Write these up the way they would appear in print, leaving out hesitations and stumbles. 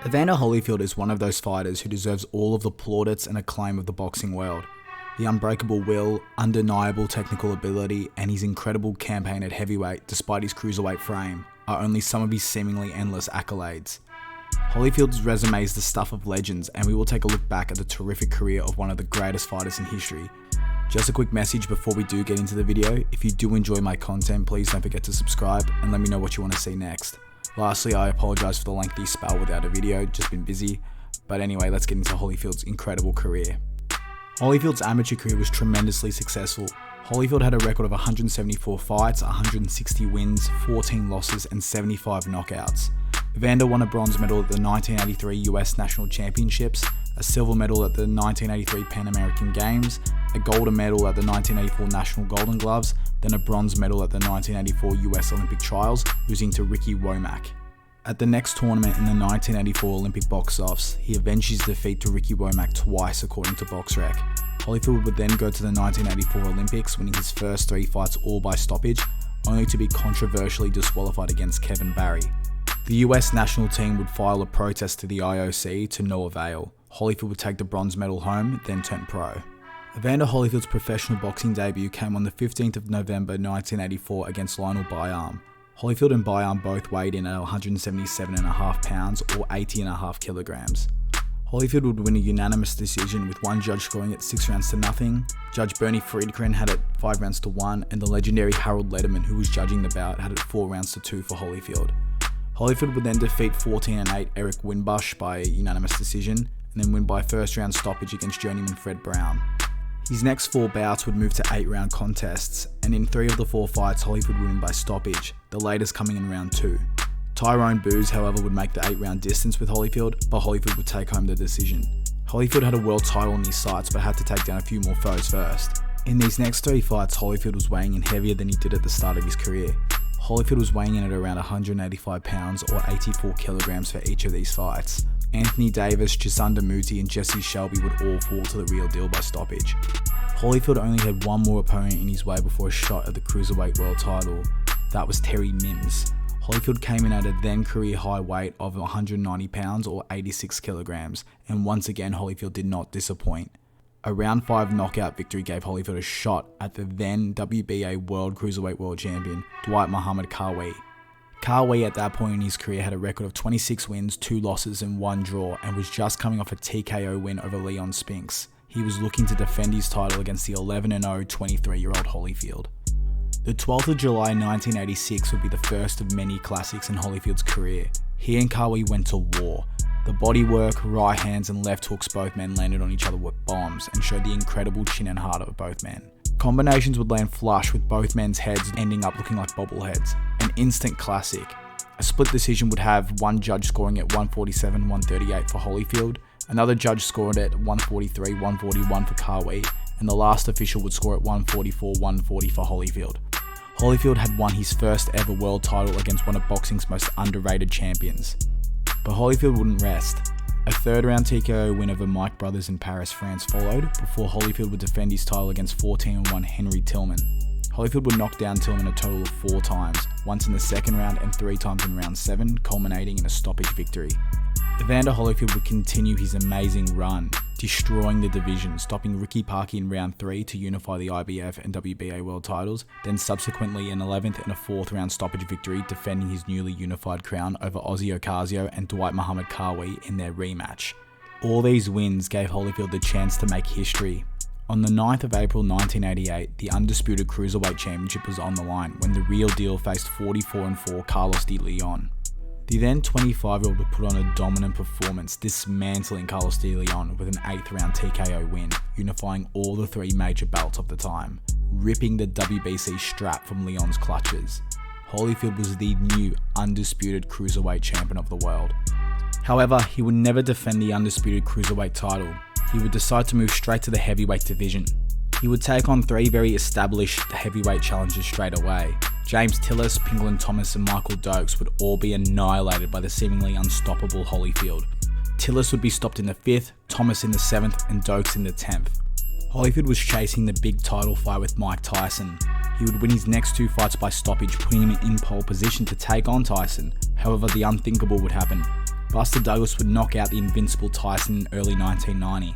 Evander Holyfield is one of those fighters who deserves all of the plaudits and acclaim of the boxing world. The unbreakable will, undeniable technical ability, and his incredible campaign at heavyweight despite his cruiserweight frame are only some of his seemingly endless accolades. Holyfield's resume is the stuff of legends, and we will take a look back at the terrific career of one of the greatest fighters in history. Just a quick message before we do get into the video: if you do enjoy my content, please don't forget to subscribe and let me know what you want to see next. Lastly, I apologise for the lengthy spell without a video, just been busy. But anyway, let's get into Holyfield's incredible career. Holyfield's amateur career was tremendously successful. Holyfield had a record of 174 fights, 160 wins, 14 losses and 75 knockouts. Evander won a bronze medal at the 1983 US National Championships, a silver medal at the 1983 Pan American Games, a gold medal at the 1984 National Golden Gloves, then a bronze medal at the 1984 US Olympic Trials, losing to Ricky Womack. At the next tournament in the 1984 Olympic box-offs, he avenged his defeat to Ricky Womack twice according to BoxRec. Holyfield would then go to the 1984 Olympics, winning his first 3 fights all by stoppage, only to be controversially disqualified against Kevin Barry. The US national team would file a protest to the IOC to no avail. Holyfield would take the bronze medal home, then turn pro. Evander Holyfield's professional boxing debut came on the 15th of November 1984 against Lionel Byarm. Holyfield and Byarm both weighed in at 177.5 pounds or 80.5 kilograms. Holyfield would win a unanimous decision, with one judge scoring it 6 rounds to nothing. Judge Bernie Friedgren had it 5 rounds to 1, and the legendary Harold Lederman, who was judging the bout, had it 4 rounds to 2 for Holyfield. Holyfield would then defeat 14-8 Eric Winbush by unanimous decision, and then win by first round stoppage against journeyman Fred Brown. His next 4 bouts would move to 8-round contests, and in 3 of the 4 fights Holyfield would win by stoppage, the latest coming in round 2. Tyrone Booz, however, would make the 8-round distance with Holyfield, but Holyfield would take home the decision. Holyfield had a world title in his sights, but had to take down a few more foes first. In these next 3 fights, Holyfield was weighing in heavier than he did at the start of his career. Holyfield was weighing in at around 185 pounds or 84 kilograms for each of these fights. Anthony Davis, Chisunda Muti and Jesse Shelby would all fall to the real deal by stoppage. Holyfield only had one more opponent in his way before a shot at the Cruiserweight World title. That was Terry Mims. Holyfield came in at a then career high weight of 190 pounds or 86 kilograms, and once again Holyfield did not disappoint. A round 5 knockout victory gave Holyfield a shot at the then WBA World Cruiserweight World Champion, Dwight Muhammad Qawi. Qawi at that point in his career had a record of 26 wins, 2 losses and 1 draw, and was just coming off a TKO win over Leon Spinks. He was looking to defend his title against the 11-0 23-year-old Holyfield. The 12th of July 1986 would be the first of many classics in Holyfield's career. He and Qawi went to war. The bodywork, right hands and left hooks both men landed on each other with bombs, and showed the incredible chin and heart of both men. Combinations would land flush, with both men's heads ending up looking like bobbleheads. An instant classic. A split decision would have one judge scoring at 147-138 for Holyfield, another judge scored at 143-141 for Qawi, and the last official would score at 144-140 for Holyfield. Holyfield had won his first ever world title against one of boxing's most underrated champions. But Holyfield wouldn't rest. A 3rd round TKO win over Mike Brothers in Paris, France followed, before Holyfield would defend his title against 14-1 Henry Tillman. Holyfield would knock down Tillman a total of 4 times, once in the 2nd round and 3 times in round 7, culminating in a stoppage victory. Evander Holyfield would continue his amazing run, destroying the division, stopping Ricky Parkey in round 3 to unify the IBF and WBA world titles, then subsequently an 11th and a 4th round stoppage victory, defending his newly unified crown over Ozzy Ocasio and Dwight Muhammad Qawi in their rematch. All these wins gave Holyfield the chance to make history. On the 9th of April 1988, the undisputed Cruiserweight Championship was on the line when the real deal faced 44-4 Carlos de Leon. The then 25-year-old would put on a dominant performance, dismantling Carlos de Leon with an 8th round TKO win, unifying all the 3 major belts of the time, ripping the WBC strap from Leon's clutches. Holyfield was the new undisputed Cruiserweight champion of the world. However, he would never defend the undisputed Cruiserweight title. He would decide to move straight to the heavyweight division. He would take on 3 very established heavyweight challengers straight away. James Tillis, Pingleton Thomas and Michael Dokes would all be annihilated by the seemingly unstoppable Holyfield. Tillis would be stopped in the 5th, Thomas in the 7th and Dokes in the 10th. Holyfield was chasing the big title fight with Mike Tyson. He would win his next 2 fights by stoppage, putting him in pole position to take on Tyson. However, the unthinkable would happen. Buster Douglas would knock out the invincible Tyson in early 1990.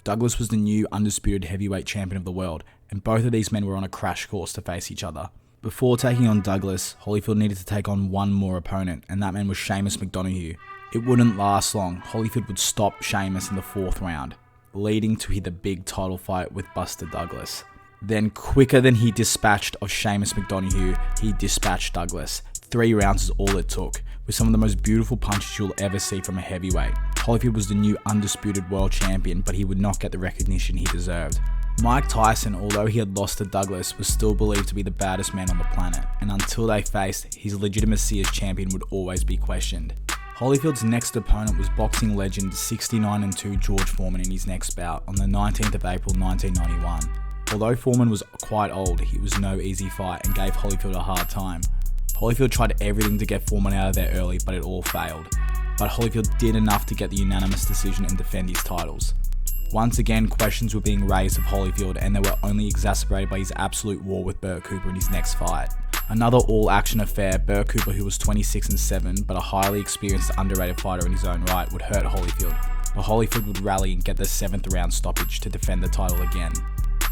Douglas was the new undisputed heavyweight champion of the world, and both of these men were on a crash course to face each other. Before taking on Douglas, Holyfield needed to take on one more opponent, and that man was Seamus McDonough. It wouldn't last long. Holyfield would stop Seamus in the 4th round, leading to the big title fight with Buster Douglas. Then, quicker than he dispatched of Seamus McDonough, he dispatched Douglas. 3 rounds is all it took, with some of the most beautiful punches you'll ever see from a heavyweight. Holyfield was the new undisputed world champion, but he would not get the recognition he deserved. Mike Tyson, although he had lost to Douglas, was still believed to be the baddest man on the planet, and until they faced, his legitimacy as champion would always be questioned. Holyfield's next opponent was boxing legend 69-2 George Foreman in his next bout on the 19th of April 1991. Although Foreman was quite old, it was no easy fight and gave Holyfield a hard time. Holyfield tried everything to get Foreman out of there early, but it all failed. But Holyfield did enough to get the unanimous decision and defend his titles. Once again, questions were being raised of Holyfield, and they were only exacerbated by his absolute war with Bert Cooper in his next fight. Another all-action affair, Bert Cooper, who was 26-7, but a highly experienced underrated fighter in his own right, would hurt Holyfield. But Holyfield would rally and get the 7th round stoppage to defend the title again.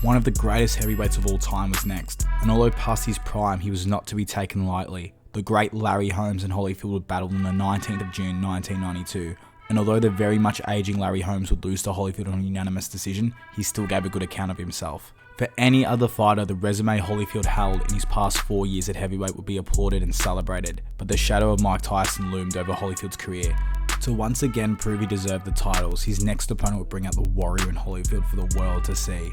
One of the greatest heavyweights of all time was next, and although past his prime, he was not to be taken lightly. The great Larry Holmes and Holyfield would battle on the 19th of June 1992, and although the very much aging Larry Holmes would lose to Holyfield on a unanimous decision, he still gave a good account of himself. For any other fighter, the resume Holyfield held in his past 4 years at heavyweight would be applauded and celebrated, but the shadow of Mike Tyson loomed over Holyfield's career. To once again prove he deserved the titles, his next opponent would bring out the warrior in Holyfield for the world to see.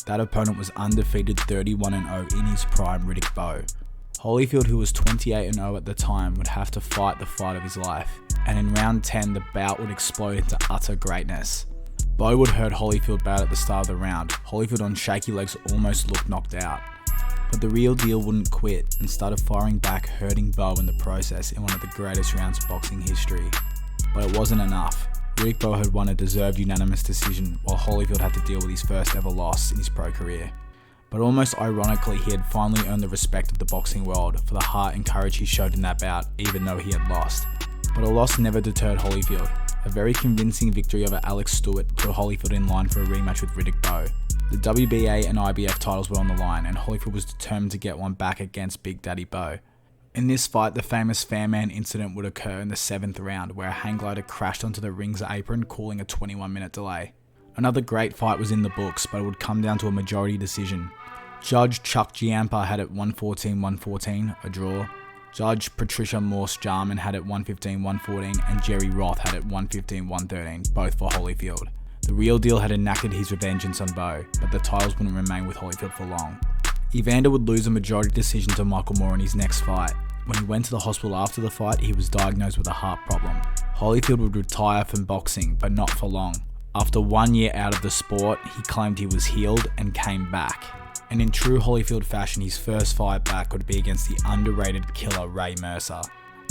That opponent was undefeated 31-0 in his prime Riddick Bowe. Holyfield, who was 28-0 at the time, would have to fight the fight of his life, and in round 10 the bout would explode into utter greatness. Bowe would hurt Holyfield bad at the start of the round. Holyfield on shaky legs almost looked knocked out. But the real deal wouldn't quit and started firing back, hurting Bowe in the process in one of the greatest rounds of boxing history. But it wasn't enough. Riddick Bowe had won a deserved unanimous decision, while Holyfield had to deal with his first ever loss in his pro career. But almost ironically, he had finally earned the respect of the boxing world for the heart and courage he showed in that bout, even though he had lost. But a loss never deterred Holyfield. A very convincing victory over Alex Stewart put Holyfield in line for a rematch with Riddick Bowe. The WBA and IBF titles were on the line, and Holyfield was determined to get one back against Big Daddy Bowe. In this fight, the famous Fairman incident would occur in the 7th round, where a hang glider crashed onto the ring's apron, causing a 21-minute delay. Another great fight was in the books, but it would come down to a majority decision. Judge Chuck Giampa had it 114-114, a draw. Judge Patricia Morse-Jarman had it 115-114, and Jerry Roth had it 115-113, both for Holyfield. The real deal had enacted his revengeance on Bowe, but the titles wouldn't remain with Holyfield for long. Evander would lose a majority decision to Michael Moore in his next fight. When he went to the hospital after the fight, he was diagnosed with a heart problem. Holyfield would retire from boxing, but not for long. After 1 year out of the sport, he claimed he was healed and came back. And in true Holyfield fashion, his first fight back would be against the underrated killer Ray Mercer.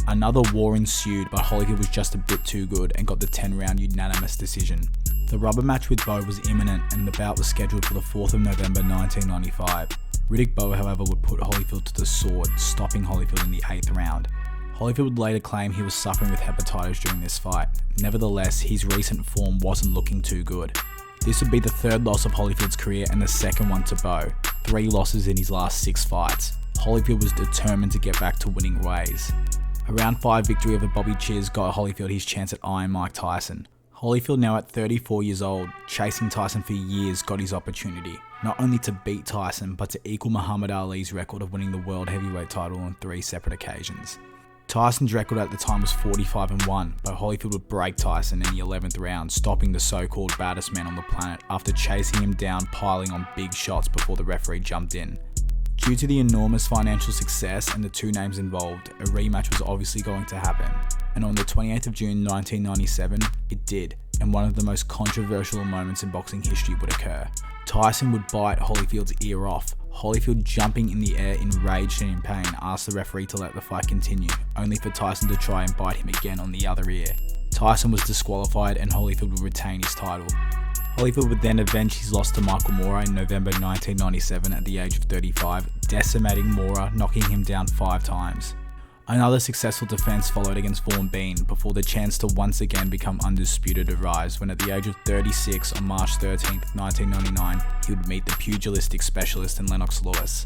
Another war ensued, but Holyfield was just a bit too good and got the 10-round unanimous decision. The rubber match with Bowe was imminent, and the bout was scheduled for the 4th of November 1995. Riddick Bowe, however, would put Holyfield to the sword, stopping Holyfield in the 8th round. Holyfield would later claim he was suffering with hepatitis during this fight. Nevertheless, his recent form wasn't looking too good. This would be the 3rd loss of Holyfield's career and the 2nd one to Bowe. 3 losses in his last 6 fights. Holyfield was determined to get back to winning ways. A round 5 victory over Bobby Chiz got Holyfield his chance at Iron Mike Tyson. Holyfield, now at 34 years old, chasing Tyson for years, got his opportunity. Not only to beat Tyson, but to equal Muhammad Ali's record of winning the world heavyweight title on 3 separate occasions. Tyson's record at the time was 45-1, but Holyfield would break Tyson in the 11th round, stopping the so-called baddest man on the planet after chasing him down, piling on big shots before the referee jumped in. Due to the enormous financial success and the 2 names involved, a rematch was obviously going to happen. And on the 28th of June 1997, it did, and one of the most controversial moments in boxing history would occur. Tyson would bite Holyfield's ear off. Holyfield, jumping in the air, enraged and in pain, asked the referee to let the fight continue, only for Tyson to try and bite him again on the other ear. Tyson was disqualified and Holyfield would retain his title. Holyfield would then avenge his loss to Michael Moorer in November 1997 at the age of 35, decimating Moorer, knocking him down 5 times. Another successful defense followed against Vaughn Bean before the chance to once again become undisputed arrives when at the age of 36 on March 13, 1999, he would meet the pugilistic specialist in Lennox Lewis.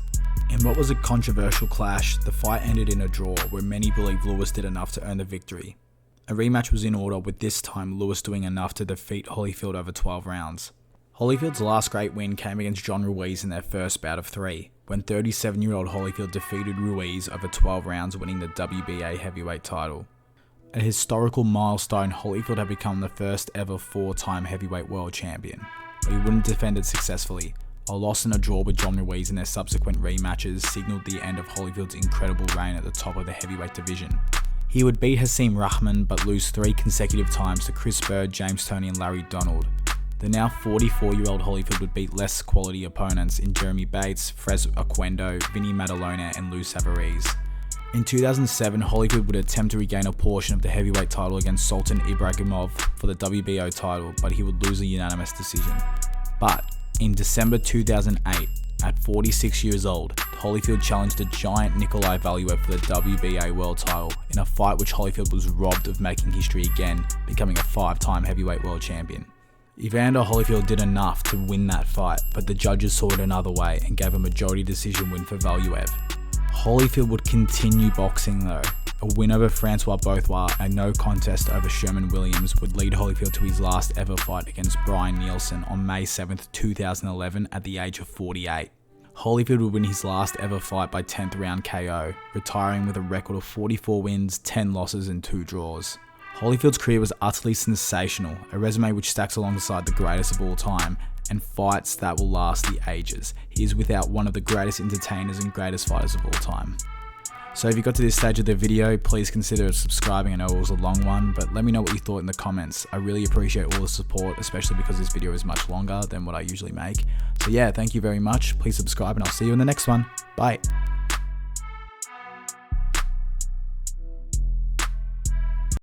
In what was a controversial clash, the fight ended in a draw where many believe Lewis did enough to earn the victory. A rematch was in order, with this time Lewis doing enough to defeat Holyfield over 12 rounds. Holyfield's last great win came against John Ruiz in their first bout of 3, when 37-year-old Holyfield defeated Ruiz over 12 rounds, winning the WBA heavyweight title. A historical milestone, Holyfield had become the first ever 4-time heavyweight world champion, but he wouldn't defend it successfully. A loss and a draw with John Ruiz in their subsequent rematches signalled the end of Holyfield's incredible reign at the top of the heavyweight division. He would beat Hasim Rahman but lose 3 consecutive times to Chris Bird, James Toney and Larry Donald. The now 44-year-old Holyfield would beat less quality opponents in Jeremy Bates, Frez Oquendo, Vinny Maddalona and Lou Savarese. In 2007, Holyfield would attempt to regain a portion of the heavyweight title against Sultan Ibragimov for the WBO title, but he would lose a unanimous decision. But in December 2008, at 46 years old, Holyfield challenged the giant Nikolai Valuev for the WBA world title in a fight which Holyfield was robbed of making history again, becoming a 5-time heavyweight world champion. Evander Holyfield did enough to win that fight, but the judges saw it another way and gave a majority decision win for Valuev. Holyfield would continue boxing though. A win over Francois Bothroyd and no contest over Sherman Williams would lead Holyfield to his last ever fight against Brian Nielsen on May 7th, 2011 at the age of 48. Holyfield would win his last ever fight by 10th round KO, retiring with a record of 44 wins, 10 losses and 2 draws. Holyfield's career was utterly sensational, a resume which stacks alongside the greatest of all time, and fights that will last the ages. He is without one of the greatest entertainers and greatest fighters of all time. So if you got to this stage of the video, please consider subscribing. I know it was a long one, but let me know what you thought in the comments. I really appreciate all the support, especially because this video is much longer than what I usually make. So yeah, thank you very much. Please subscribe and I'll see you in the next one. Bye.